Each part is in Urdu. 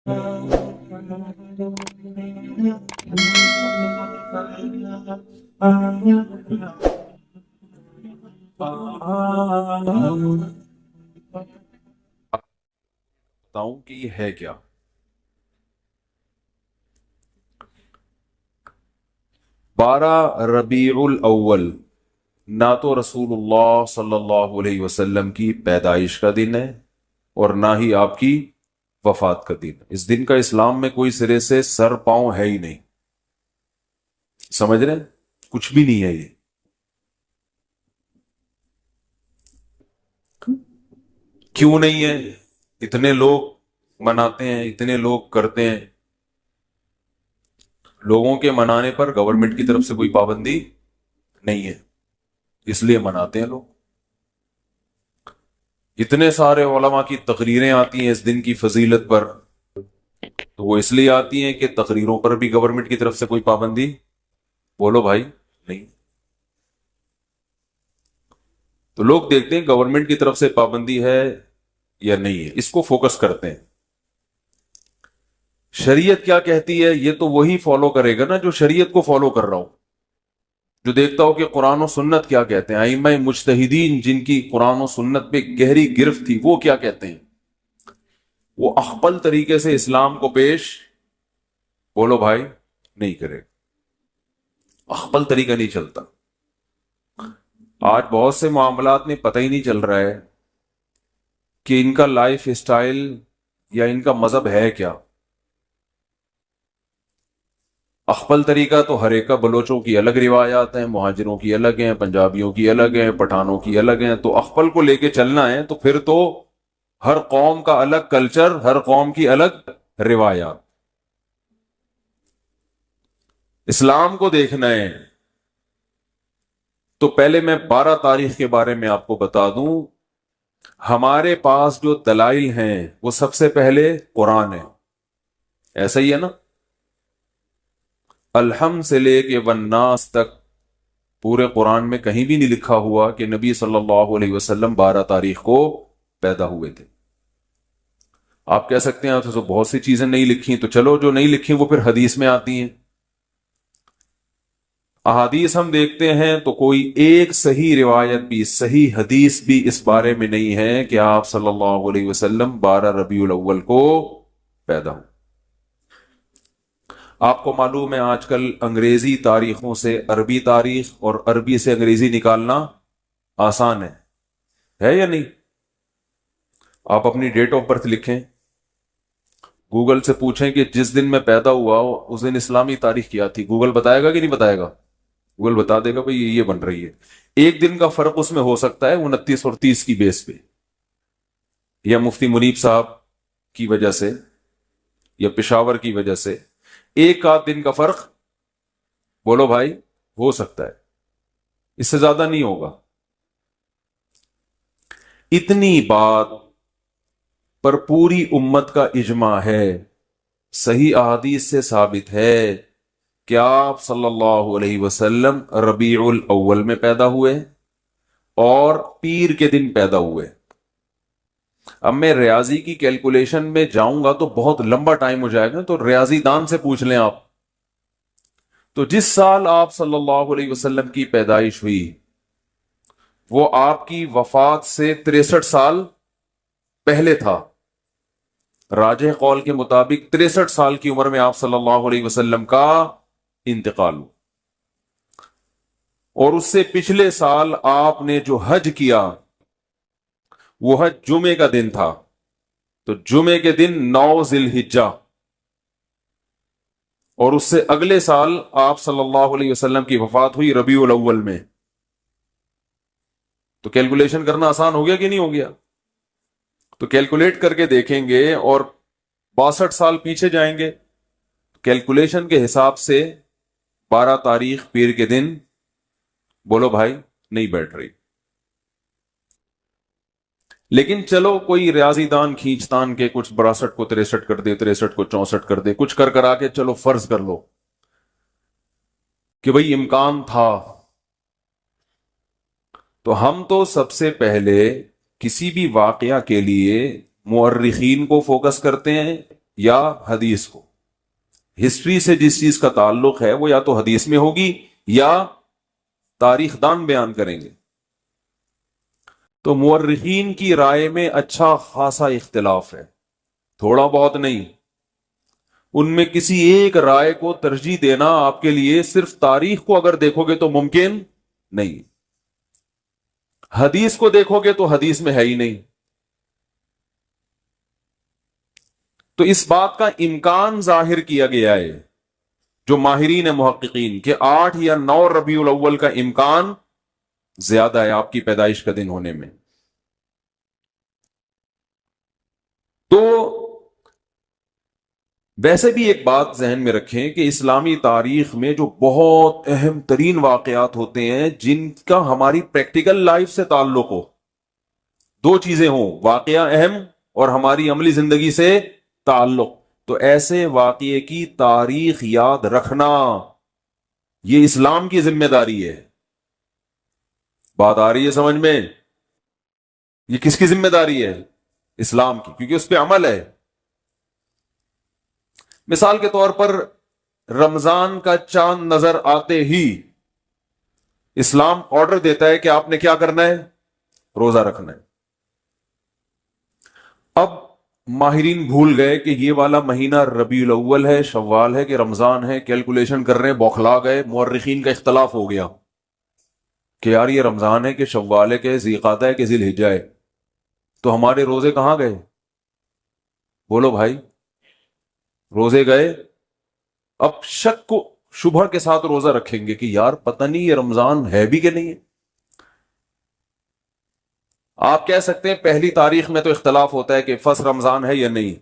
بتاؤں کہ یہ ہے کیا؟ 12 ربیع الاول نہ تو رسول اللہ صلی اللہ علیہ وسلم کی پیدائش کا دن ہے اور نہ ہی آپ کی وفات کا دن. اس دن کا اسلام میں کوئی سرے سے سر پاؤں ہے ہی نہیں. سمجھ رہے ہیں؟ کچھ بھی نہیں ہے یہ. کیوں نہیں ہے؟ اتنے لوگ مناتے ہیں، اتنے لوگ کرتے ہیں. لوگوں کے منانے پر گورنمنٹ کی طرف سے کوئی پابندی نہیں ہے، اس لیے مناتے ہیں لوگ. اتنے سارے علماء کی تقریریں آتی ہیں اس دن کی فضیلت پر، تو وہ اس لیے آتی ہیں کہ تقریروں پر بھی گورنمنٹ کی طرف سے کوئی پابندی، بولو بھائی، نہیں. تو لوگ دیکھتے ہیں گورنمنٹ کی طرف سے پابندی ہے یا نہیں ہے، اس کو فوکس کرتے ہیں. شریعت کیا کہتی ہے یہ تو وہی فالو کرے گا نا جو شریعت کو فالو کر رہا ہو، جو دیکھتا ہو کہ قرآن و سنت کیا کہتے ہیں. ائمہ مجتہدین جن کی قرآن و سنت پہ گہری گرفت تھی وہ کیا کہتے ہیں، وہ اخپل طریقے سے اسلام کو پیش، بولو بھائی، نہیں کرے. اخپل طریقہ نہیں چلتا. آج بہت سے معاملات میں پتہ ہی نہیں چل رہا ہے کہ ان کا لائف اسٹائل یا ان کا مذہب ہے کیا. اخپل طریقہ تو ہر ایک کا، بلوچوں کی الگ روایات ہیں، مہاجروں کی الگ ہیں، پنجابیوں کی الگ ہیں، پٹھانوں کی الگ ہیں. تو اخپل کو لے کے چلنا ہے تو پھر تو ہر قوم کا الگ کلچر، ہر قوم کی الگ روایات. اسلام کو دیکھنا ہے تو پہلے میں 12 تاریخ کے بارے میں آپ کو بتا دوں. ہمارے پاس جو دلائل ہیں وہ سب سے پہلے قرآن ہے. ایسا ہی ہے نا؟ الحمد سے لے کے والناس تک پورے قرآن میں کہیں بھی نہیں لکھا ہوا کہ نبی صلی اللہ علیہ وسلم 12 تاریخ کو پیدا ہوئے تھے. آپ کہہ سکتے ہیں تو بہت سی چیزیں نہیں لکھی، تو چلو جو نہیں لکھی وہ پھر حدیث میں آتی ہیں. احادیث ہم دیکھتے ہیں تو کوئی ایک صحیح روایت بھی، صحیح حدیث بھی اس بارے میں نہیں ہے کہ آپ صلی اللہ علیہ وسلم 12 ربیع الاول کو پیدا ہوں. آپ کو معلوم ہے آج کل انگریزی تاریخوں سے عربی تاریخ اور عربی سے انگریزی نکالنا آسان ہے یا نہیں؟ آپ اپنی ڈیٹ آف برتھ لکھیں، گوگل سے پوچھیں کہ جس دن میں پیدا ہوا اس دن اسلامی تاریخ کیا تھی، گوگل بتائے گا کہ نہیں بتائے گا؟ گوگل بتا دے گا بھئی یہ بن رہی ہے. ایک دن کا فرق اس میں ہو سکتا ہے 29 اور 30 کی بیس پہ، یا مفتی منیب صاحب کی وجہ سے یا پشاور کی وجہ سے ایک آدھ دن کا فرق، بولو بھائی، ہو سکتا ہے. اس سے زیادہ نہیں ہوگا. اتنی بات پر پوری امت کا اجماع ہے، صحیح احادیث سے ثابت ہے کہ آپ صلی اللہ علیہ وسلم ربیع الاول میں پیدا ہوئے اور پیر کے دن پیدا ہوئے. اب میں ریاضی کی کیلکولیشن میں جاؤں گا تو بہت لمبا ٹائم ہو جائے گا، تو ریاضی دان سے پوچھ لیں آپ. تو جس سال آپ صلی اللہ علیہ وسلم کی پیدائش ہوئی وہ آپ کی وفات سے 63 سال پہلے تھا. راجح قول کے مطابق 63 سال کی عمر میں آپ صلی اللہ علیہ وسلم کا انتقال ہوا. اور اس سے پچھلے سال آپ نے جو حج کیا وہ حج جمعے کا دن تھا، تو جمعے کے دن 9 ذی الحجہ. اور اس سے اگلے سال آپ صلی اللہ علیہ وسلم کی وفات ہوئی ربیع الاول میں. تو کیلکولیشن کرنا آسان ہو گیا کہ نہیں ہو گیا؟ تو کیلکولیٹ کر کے دیکھیں گے اور 62 سال پیچھے جائیں گے، کیلکولیشن کے حساب سے 12 تاریخ پیر کے دن، بولو بھائی، نہیں بیٹھ رہی. لیکن چلو کوئی ریاضی دان کھینچ تان کے کچھ 62 کو 63 کر دے، 63 کو 64 کر دے، کچھ کرا کے چلو فرض کر لو کہ بھئی امکان تھا. تو ہم تو سب سے پہلے کسی بھی واقعہ کے لیے مورخین کو فوکس کرتے ہیں یا حدیث کو. ہسٹری سے جس چیز کا تعلق ہے وہ یا تو حدیث میں ہوگی یا تاریخ دان بیان کریں گے. تو مورخین کی رائے میں اچھا خاصا اختلاف ہے، تھوڑا بہت نہیں. ان میں کسی ایک رائے کو ترجیح دینا آپ کے لیے صرف تاریخ کو اگر دیکھو گے تو ممکن نہیں، حدیث کو دیکھو گے تو حدیث میں ہے ہی نہیں. تو اس بات کا امکان ظاہر کیا گیا ہے جو ماہرین محققین کہ 8 یا 9 ربیع الاول کا امکان زیادہ ہے آپ کی پیدائش کا دن ہونے میں. تو ویسے بھی ایک بات ذہن میں رکھیں کہ اسلامی تاریخ میں جو بہت اہم ترین واقعات ہوتے ہیں جن کا ہماری پریکٹیکل لائف سے تعلق ہو، دو چیزیں ہوں، واقعہ اہم اور ہماری عملی زندگی سے تعلق، تو ایسے واقعے کی تاریخ یاد رکھنا یہ اسلام کی ذمہ داری ہے. بات آ رہی ہے سمجھ میں؟ یہ کس کی ذمہ داری ہے؟ اسلام کی، کیونکہ اس پہ عمل ہے. مثال کے طور پر رمضان کا چاند نظر آتے ہی اسلام آرڈر دیتا ہے کہ آپ نے کیا کرنا ہے؟ روزہ رکھنا ہے. اب ماہرین بھول گئے کہ یہ والا مہینہ ربیع الاول ہے، شوال ہے کہ رمضان ہے، کیلکولیشن کر رہے ہیں، بوکھلا گئے. مورخین کا اختلاف ہو گیا کہ یار یہ رمضان ہے کہ شوال ہے کہ ذی قعدہ ہے کہ ذی الحجہ ہے. تو ہمارے روزے کہاں گئے؟ بولو بھائی، روزے گئے. اب شک کو شبہ کے ساتھ روزہ رکھیں گے کہ یار پتہ نہیں یہ رمضان ہے بھی کہ نہیں ہے. آپ کہہ سکتے ہیں پہلی تاریخ میں تو اختلاف ہوتا ہے کہ فرض رمضان ہے یا نہیں.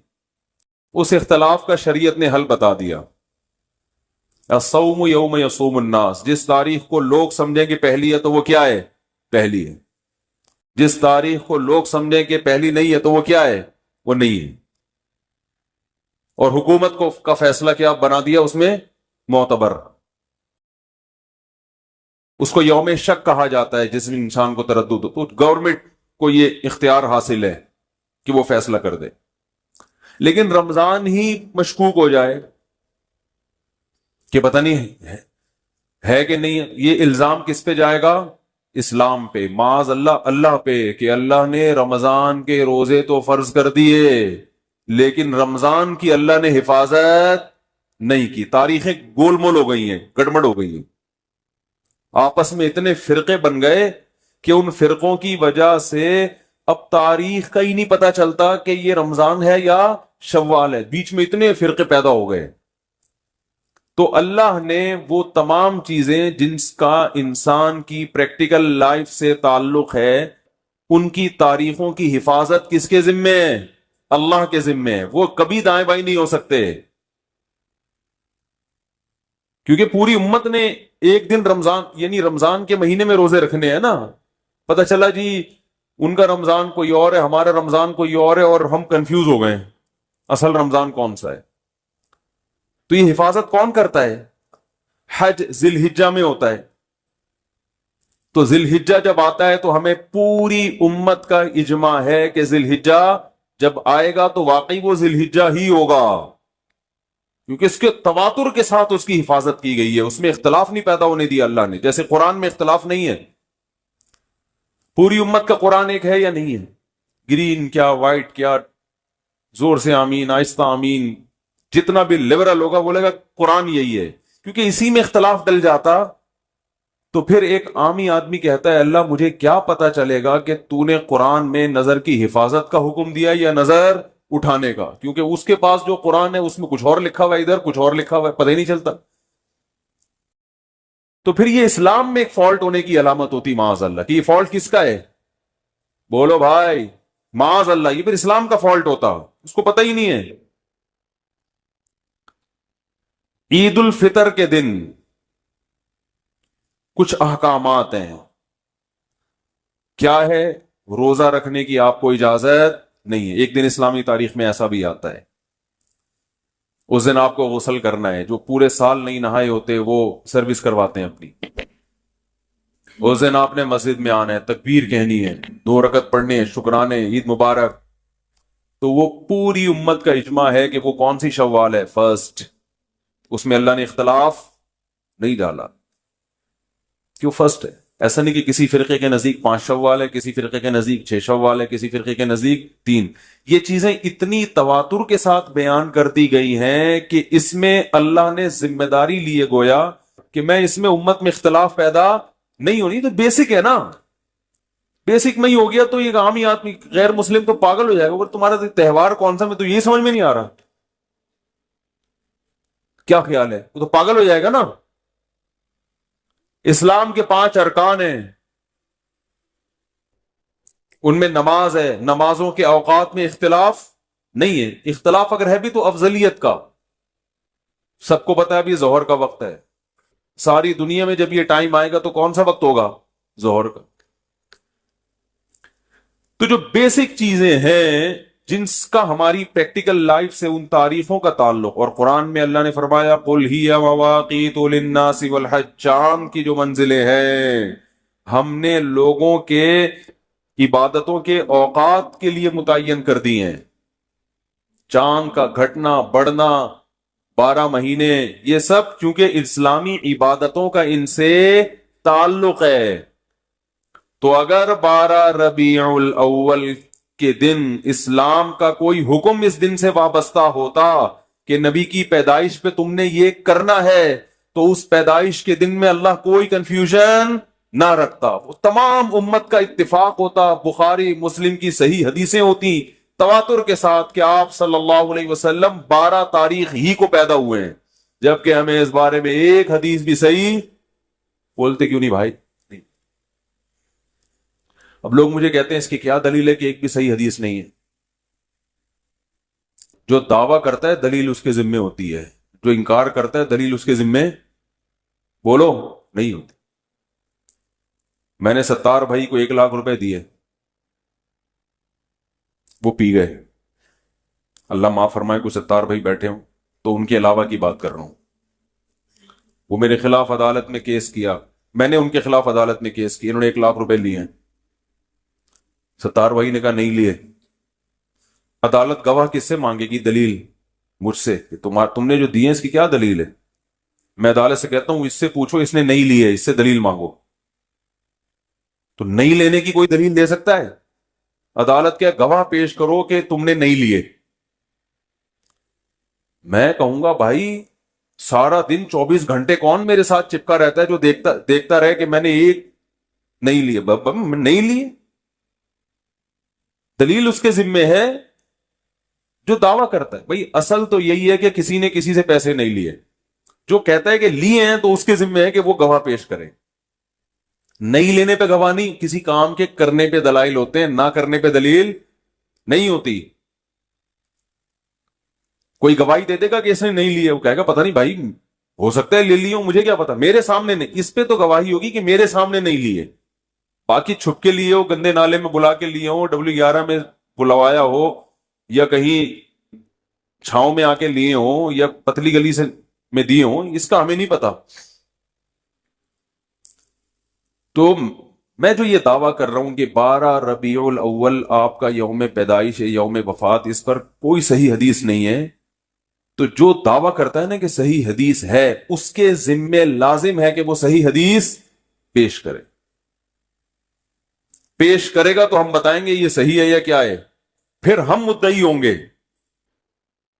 اس اختلاف کا شریعت نے حل بتا دیا. الصوم یوم یصوم الناس، جس تاریخ کو لوگ سمجھیں کہ پہلی ہے تو وہ کیا ہے؟ پہلی ہے. جس تاریخ کو لوگ سمجھیں کہ پہلی نہیں ہے تو وہ کیا ہے؟ وہ نہیں ہے. اور حکومت کو کا فیصلہ کیا بنا دیا اس میں؟ معتبر. اس کو یوم شک کہا جاتا ہے جس میں انسان کو تردد ہو، تو گورنمنٹ کو یہ اختیار حاصل ہے کہ وہ فیصلہ کر دے. لیکن رمضان ہی مشکوک ہو جائے کہ پتہ نہیں ہے کہ نہیں، یہ الزام کس پہ جائے گا؟ اسلام پہ، معاذ اللہ اللہ پہ، کہ اللہ نے رمضان کے روزے تو فرض کر دیے لیکن رمضان کی اللہ نے حفاظت نہیں کی. تاریخیں گول مول ہو گئی ہیں، گڑبڑ ہو گئی ہیں. آپس میں اتنے فرقے بن گئے کہ ان فرقوں کی وجہ سے اب تاریخ کا ہی نہیں پتا چلتا کہ یہ رمضان ہے یا شوال ہے. بیچ میں اتنے فرقے پیدا ہو گئے. تو اللہ نے وہ تمام چیزیں جن کا انسان کی پریکٹیکل لائف سے تعلق ہے ان کی تاریخوں کی حفاظت کس کے ذمے ہے؟ اللہ کے ذمے ہے. وہ کبھی دائیں بائیں نہیں ہو سکتے، کیونکہ پوری امت نے ایک دن رمضان یعنی رمضان کے مہینے میں روزے رکھنے ہیں نا. پتہ چلا جی ان کا رمضان کوئی اور ہے، ہمارا رمضان کوئی اور ہے، اور ہم کنفیوز ہو گئے اصل رمضان کون سا ہے. تو یہ حفاظت کون کرتا ہے؟ حج ذی الحجہ میں ہوتا ہے. تو ذی الحجہ جب آتا ہے تو ہمیں پوری امت کا اجماع ہے کہ ذی الحجہ جب آئے گا تو واقعی وہ ذی الحجہ ہی ہوگا، کیونکہ اس کے تواتر کے ساتھ اس کی حفاظت کی گئی ہے. اس میں اختلاف نہیں پیدا ہونے دیا اللہ نے، جیسے قرآن میں اختلاف نہیں ہے. پوری امت کا قرآن ایک ہے یا نہیں ہے؟ گرین کیا وائٹ کیا، زور سے آمین آہستہ آمین، جتنا بھی لبرل ہوگا بولے گا قرآن یہی ہے. کیونکہ اسی میں اختلاف ڈل جاتا تو پھر ایک عامی آدمی کہتا ہے اللہ مجھے کیا پتا چلے گا کہ تو نے قرآن میں نظر کی حفاظت کا حکم دیا یا نظر اٹھانے کا، کیونکہ اس کے پاس جو قرآن ہے اس میں کچھ اور لکھا ہوا ہے، ادھر کچھ اور لکھا ہوا ہے، پتہ ہی نہیں چلتا. تو پھر یہ اسلام میں ایک فالٹ ہونے کی علامت ہوتی معاذ اللہ کہ یہ فالٹ کس کا ہے؟ بولو بھائی، معاذ اللہ یہ پھر اسلام کا فالٹ ہوتا، اس کو پتہ ہی نہیں ہے. عید الفطر کے دن کچھ احکامات ہیں. کیا ہے؟ روزہ رکھنے کی آپ کو اجازت نہیں ہے. ایک دن اسلامی تاریخ میں ایسا بھی آتا ہے، اس دن آپ کو غسل کرنا ہے. جو پورے سال نہیں نہائے ہوتے وہ سروس کرواتے ہیں اپنی. اس دن آپ نے مسجد میں آنا ہے، تکبیر کہنی ہے، 2 رکعت پڑھنے ہیں، شکرانے، عید مبارک. تو وہ پوری امت کا اجماع ہے کہ وہ کون سی شوال ہے؟ فرسٹ. اس میں اللہ نے اختلاف نہیں ڈالا. کیوں فرسٹ ہے؟ ایسا نہیں کہ کسی فرقے کے نزدیک 5 شوال ہے، کسی فرقے کے نزدیک 6 شوال ہے، کسی فرقے کے نزدیک 3. یہ چیزیں اتنی تواتر کے ساتھ بیان کر دی گئی ہیں کہ اس میں اللہ نے ذمہ داری لیے گویا کہ میں اس میں امت میں اختلاف پیدا نہیں ہونی. تو بیسک ہے نا، بیسک میں ہی ہو گیا تو یہ عامی آدمی غیر مسلم تو پاگل ہو جائے گا. اگر تمہارا تہوار کون سا میں تو یہ سمجھ میں نہیں آ رہا، کیا خیال ہے؟ وہ تو پاگل ہو جائے گا نا. اسلام کے 5 ارکان ہیں، ان میں نماز ہے، نمازوں کے اوقات میں اختلاف نہیں ہے. اختلاف اگر ہے بھی تو افضلیت کا. سب کو پتا ہے ابھی ظہر کا وقت ہے، ساری دنیا میں جب یہ ٹائم آئے گا تو کون سا وقت ہوگا؟ ظہر کا. تو جو بیسک چیزیں ہیں جن کا ہماری پریکٹیکل لائف سے ان تاریخوں کا تعلق، اور قرآن میں اللہ نے فرمایا قل ہی مواقیت للناس والحج، چاند کی جو منزلیں ہیں ہم نے لوگوں کے عبادتوں کے اوقات کے لیے متعین کر دی ہیں. چاند کا گھٹنا بڑھنا، 12 مہینے، یہ سب چونکہ اسلامی عبادتوں کا ان سے تعلق ہے. تو اگر 12 ربیع الاول کے دن اسلام کا کوئی حکم اس دن سے وابستہ ہوتا کہ نبی کی پیدائش پہ تم نے یہ کرنا ہے، تو اس پیدائش کے دن میں اللہ کوئی کنفیوژن نہ رکھتا، وہ تمام امت کا اتفاق ہوتا. بخاری مسلم کی صحیح حدیثیں ہوتی تواتر کے ساتھ کہ آپ صلی اللہ علیہ وسلم 12 تاریخ ہی کو پیدا ہوئے ہیں، جبکہ ہمیں اس بارے میں ایک حدیث بھی صحیح بولتے کیوں نہیں بھائی؟ اب لوگ مجھے کہتے ہیں اس کی کیا دلیل ہے کہ ایک بھی صحیح حدیث نہیں ہے. جو دعویٰ کرتا ہے دلیل اس کے ذمے ہوتی ہے، جو انکار کرتا ہے دلیل اس کے ذمے بولو نہیں ہوتی. میں نے 70 بھائی کو 1 لاکھ روپے دیے، وہ پی گئے. اللہ معاف فرمائے کوئی 70 بھائی بیٹھے ہوں تو ان کے علاوہ کی بات کر رہا ہوں. وہ میرے خلاف عدالت میں کیس کیا، میں نے ان کے خلاف عدالت میں کیس کیا، انہوں نے 1 لاکھ روپے لیے ہیں. 70 بھائی نے کہا نہیں لیے. عدالت گواہ کس سے مانگے گی؟ دلیل مجھ سے کہ تم نے جو دیے اس کی کیا دلیل ہے. میں عدالت سے کہتا ہوں اس سے پوچھو اس نے نہیں لیے، اس سے دلیل مانگو. تو نہیں لینے کی کوئی دلیل دے سکتا ہے؟ عدالت کیا گواہ پیش کرو کہ تم نے نہیں لیے. میں کہوں گا بھائی سارا دن 24 گھنٹے کون میرے ساتھ چپکا رہتا ہے جو دیکھتا رہے کہ میں نے ایک نہیں لیے؟ نہیں لیے، دلیل اس کے ذمے ہے جو دعویٰ کرتا ہے. بھائی اصل تو یہی ہے کہ کسی نے کسی سے پیسے نہیں لیے. جو کہتا ہے کہ لیے ہیں تو اس کے ذمے ہے کہ وہ گواہ پیش کرے. نہیں لینے پہ گواہ نہیں، کسی کام کے کرنے پہ دلائل ہوتے ہیں، نہ کرنے پہ دلیل نہیں ہوتی. کوئی گواہی دے دے گا کہ اس نے نہیں لیے، وہ کہے گا پتہ نہیں بھائی ہو سکتا ہے لے لیے ہوں، مجھے کیا پتا، میرے سامنے نہیں. اس پہ تو گواہی ہوگی کہ میرے سامنے نہیں لیے. باقی چھپ کے لیے ہو، گندے نالے میں بلا کے لیے ہو، W11 میں بلوایا ہو، یا کہیں چھاؤں میں آ کے لیے ہوں، یا پتلی گلی سے میں دیے ہوں، اس کا ہمیں نہیں پتا. تو میں جو یہ دعویٰ کر رہا ہوں کہ 12 ربیع الاول آپ کا یوم پیدائش ہے، یوم وفات، اس پر کوئی صحیح حدیث نہیں ہے. تو جو دعویٰ کرتا ہے نا کہ صحیح حدیث ہے، اس کے ذمے لازم ہے کہ وہ صحیح حدیث پیش کرے. پیش کرے گا تو ہم بتائیں گے یہ صحیح ہے یا کیا ہے، پھر ہم مدعی ہوں گے،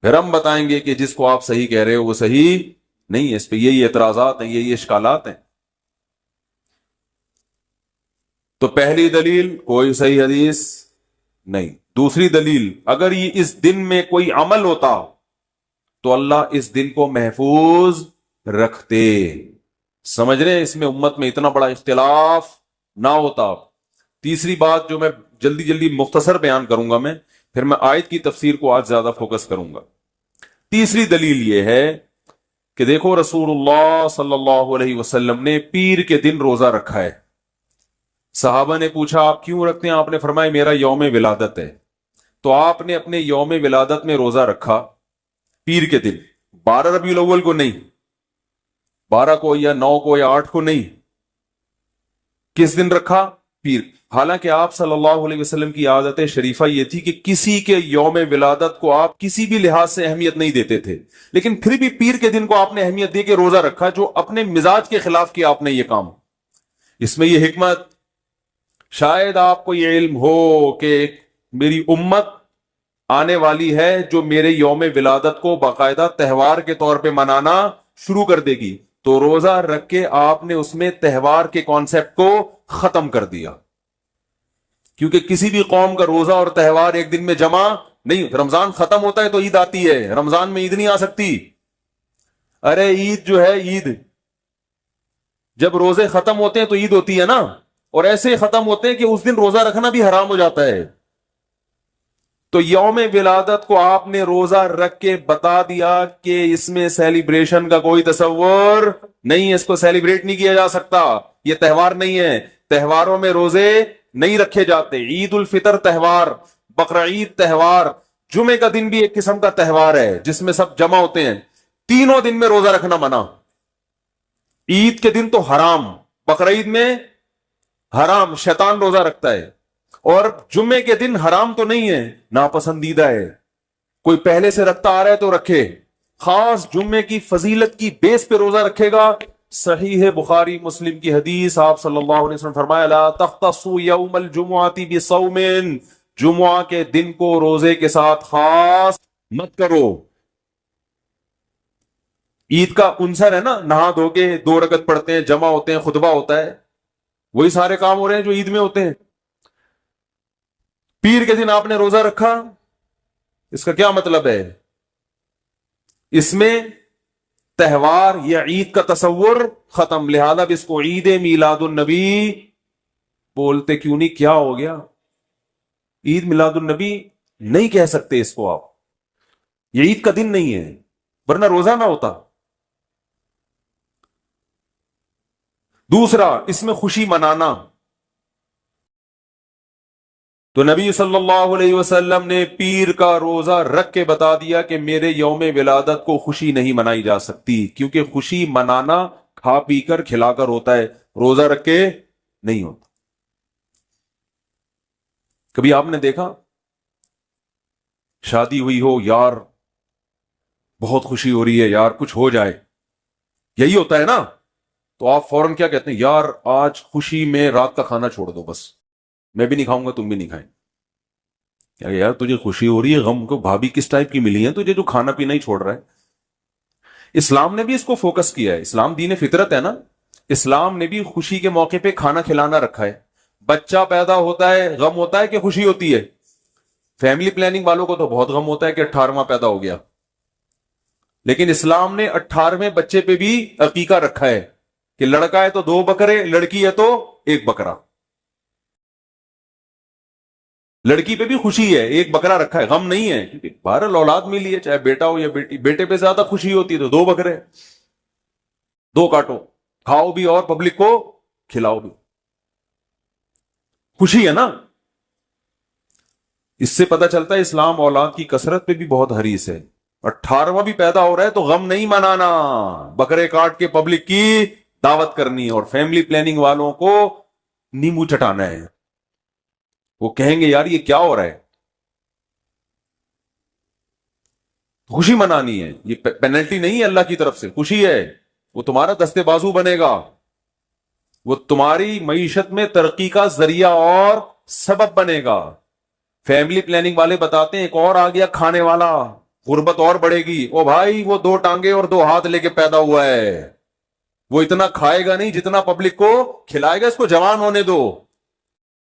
پھر ہم بتائیں گے کہ جس کو آپ صحیح کہہ رہے ہو وہ صحیح نہیں ہے. اس پہ یہی اعتراضات ہیں، یہی اشکالات ہیں. تو پہلی دلیل کوئی صحیح حدیث نہیں. دوسری دلیل اگر یہ اس دن میں کوئی عمل ہوتا تو اللہ اس دن کو محفوظ رکھتے. سمجھ رہے ہیں؟ اس میں امت میں اتنا بڑا اختلاف نہ ہوتا. تیسری بات جو میں جلدی مختصر بیان کروں گا، میں پھر میں آیت کی تفسیر کو آج زیادہ فوکس کروں گا. تیسری دلیل یہ ہے کہ دیکھو رسول اللہ صلی اللہ علیہ وسلم نے پیر کے دن روزہ رکھا ہے. صحابہ نے پوچھا آپ کیوں رکھتے ہیں؟ آپ نے فرمایا میرا یوم ولادت ہے. تو آپ نے اپنے یوم ولادت میں روزہ رکھا پیر کے دن، 12 ربیع الاول کو نہیں، 12 کو یا 9 کو یا 8 کو نہیں. کس دن رکھا؟ پیر. حالانکہ آپ صلی اللہ علیہ وسلم کی عادت شریفہ یہ تھی کہ کسی کے یوم ولادت کو آپ کسی بھی لحاظ سے اہمیت نہیں دیتے تھے، لیکن پھر بھی پیر کے دن کو آپ نے اہمیت دے کے روزہ رکھا، جو اپنے مزاج کے خلاف کیا آپ نے یہ کام۔ اس میں یہ حکمت، شاید آپ کو یہ علم ہو کہ میری امت آنے والی ہے جو میرے یوم ولادت کو باقاعدہ تہوار کے طور پہ منانا شروع کر دے گی، تو روزہ رکھ کے آپ نے اس میں تہوار کے کانسیپٹ کو ختم کر دیا، کیونکہ کسی بھی قوم کا روزہ اور تہوار ایک دن میں جمع نہیں۔ رمضان ختم ہوتا ہے تو عید آتی ہے، رمضان میں عید نہیں آ سکتی۔ ارے عید جو ہے، عید جب روزے ختم ہوتے ہیں تو عید ہوتی ہے نا، اور ایسے ختم ہوتے ہیں کہ اس دن روزہ رکھنا بھی حرام ہو جاتا ہے۔ تو یوم ولادت کو آپ نے روزہ رکھ کے بتا دیا کہ اس میں سیلیبریشن کا کوئی تصور نہیں ہے، اس کو سیلیبریٹ نہیں کیا جا سکتا، یہ تہوار نہیں ہے، تہواروں میں روزے نہیں رکھے جاتے۔ عید الفطر تہوار، بقرعید تہوار، جمعے کا دن بھی ایک قسم کا تہوار ہے جس میں سب جمع ہوتے ہیں، تینوں دن میں روزہ رکھنا منع۔ عید کے دن تو حرام، بقرعید میں حرام، شیطان روزہ رکھتا ہے، اور جمعے کے دن حرام تو نہیں ہے، ناپسندیدہ ہے، کوئی پہلے سے رکھتا آ رہا ہے تو رکھے، خاص جمعے کی فضیلت کی بیس پہ روزہ رکھے گا۔ صحیح ہے بخاری مسلم کی حدیث، آپ صلی اللہ علیہ وسلم فرمایا لا تختصوا یوم الجمعۃ بصوم، جمعہ کے دن کو روزے کے ساتھ خاص مت کرو۔ عید کا عنصر ہے نا، نہا دھو کے 2 رکعت پڑھتے ہیں، جمع ہوتے ہیں، خطبہ ہوتا ہے، وہی سارے کام ہو رہے ہیں جو عید میں ہوتے ہیں۔ پیر کے دن آپ نے روزہ رکھا، اس کا کیا مطلب ہے؟ اس میں تہوار یا عید کا تصور ختم، لہذا بھی اس کو عید میلاد النبی بولتے کیوں نہیں؟ کیا ہو گیا؟ عید میلاد النبی نہیں کہہ سکتے اس کو آپ، یہ عید کا دن نہیں ہے، ورنہ روزہ نہ ہوتا۔ دوسرا، اس میں خوشی منانا، تو نبی صلی اللہ علیہ وسلم نے پیر کا روزہ رکھ کے بتا دیا کہ میرے یوم ولادت کو خوشی نہیں منائی جا سکتی، کیونکہ خوشی منانا کھا پی کر کھلا کر ہوتا ہے، روزہ رکھ کے نہیں ہوتا۔ کبھی آپ نے دیکھا شادی ہوئی ہو، یار بہت خوشی ہو رہی ہے، یار کچھ ہو جائے، یہی ہوتا ہے نا، تو آپ فوراً کیا کہتے ہیں؟ یار آج خوشی میں رات کا کھانا چھوڑ دو، بس میں بھی نہیں کھاؤں گا، تم بھی نہیں کھائیں۔ یار تجھے خوشی ہو رہی ہے، غم کو بھابھی کس ٹائپ کی ملی ہے تجھے جو کھانا پینا ہی چھوڑ رہا ہے؟ اسلام نے بھی اس کو فوکس کیا ہے، اسلام دین فطرت ہے نا، اسلام نے بھی خوشی کے موقع پہ کھانا کھلانا رکھا ہے۔ بچہ پیدا ہوتا ہے غم ہوتا ہے کہ خوشی ہوتی ہے؟ فیملی پلاننگ والوں کو تو بہت غم ہوتا ہے کہ 18واں پیدا ہو گیا، لیکن اسلام نے 18ویں بچے پہ بھی عقیقہ رکھا ہے کہ لڑکا ہے تو 2 بکرے، لڑکی ہے تو 1 بکرا۔ لڑکی پہ بھی خوشی ہے، 1 بکرا رکھا ہے، غم نہیں ہے، کیونکہ بہرحال اولاد ملی ہے، چاہے بیٹا ہو یا بیٹی، بیٹے پہ زیادہ خوشی ہوتی ہے تو 2 بکرے، 2 کاٹو، کھاؤ بھی اور پبلک کو کھلاؤ بھی، خوشی ہے نا۔ اس سے پتہ چلتا ہے اسلام اولاد کی کثرت پہ بھی بہت حریص ہے۔ 18واں بھی پیدا ہو رہا ہے تو غم نہیں منانا، بکرے کاٹ کے پبلک کی دعوت کرنی، اور فیملی پلاننگ والوں کو نیمبو چٹانا ہے، وہ کہیں گے یار یہ کیا ہو رہا ہے، خوشی منانی ہے، یہ پینلٹی نہیں ہے اللہ کی طرف سے، خوشی ہے، وہ تمہارا دستے بازو بنے گا، وہ تمہاری معیشت میں ترقی کا ذریعہ اور سبب بنے گا۔ فیملی پلاننگ والے بتاتے ہیں ایک اور آ گیا کھانے والا، غربت اور بڑھے گی، او بھائی وہ 2 ٹانگیں اور 2 ہاتھ لے کے پیدا ہوا ہے، وہ اتنا کھائے گا نہیں جتنا پبلک کو کھلائے گا، اس کو جوان ہونے دو،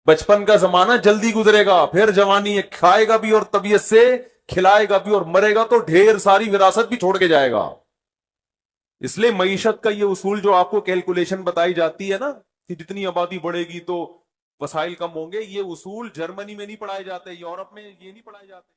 بچپن کا زمانہ جلدی گزرے گا، پھر جوانی ہے، کھائے گا بھی اور طبیعت سے کھلائے گا بھی، اور مرے گا تو ڈھیر ساری وراثت بھی چھوڑ کے جائے گا۔ اس لیے معیشت کا یہ اصول جو آپ کو کیلکولیشن بتائی جاتی ہے نا کہ جتنی آبادی بڑھے گی تو وسائل کم ہوں گے، یہ اصول جرمنی میں نہیں پڑھائے جاتے، یورپ میں یہ نہیں پڑھائے جاتے۔